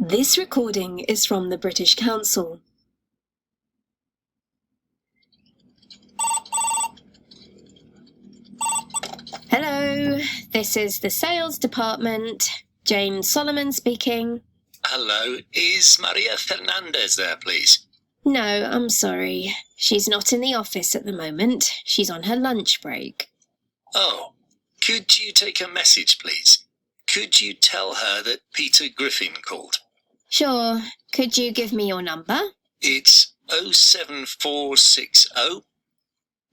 This recording is from the British Council. Hello, this is the sales department. James Solomon speaking. Hello, is Maria Fernandez there, please? No, I'm sorry. She's not in the office at the moment. She's on her lunch break. Oh, could you take a message, please? Could you tell her that Peter Griffin called? Sure. Could you give me your number? It's 07460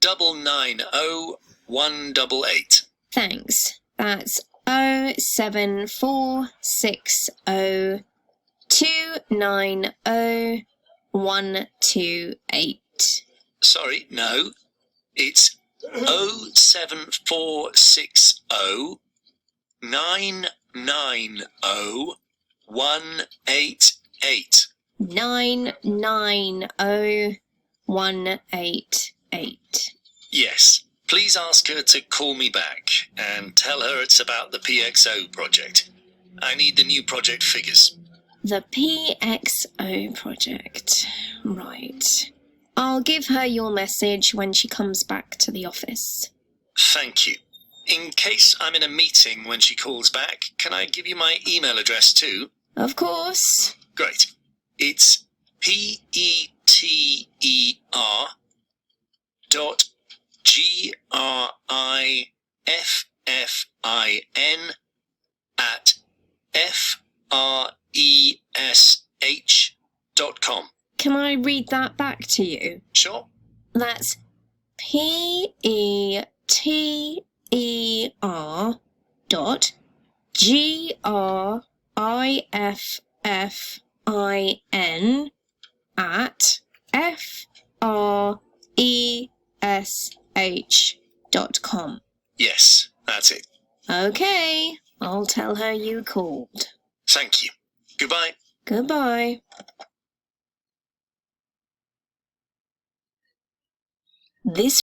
990 188. Thanks. That's 07460 290 128. Sorry, no. It's 07460 990 188. 990 188. Yes. Please ask her to call me back and tell her it's about the PXO project. I need the new project figures. The PXO project. Right. I'll give her your message when she comes back to the office. Thank you. In case I'm in a meeting when she calls back, can I give you my email address too? Of course. Great. It's peter.griffin@fresh.com. Can I read that back to you? Sure. That's peter.griffin@fresh.com. Yes, that's it. Okay, I'll tell her you called. Thank you. Goodbye. Goodbye. This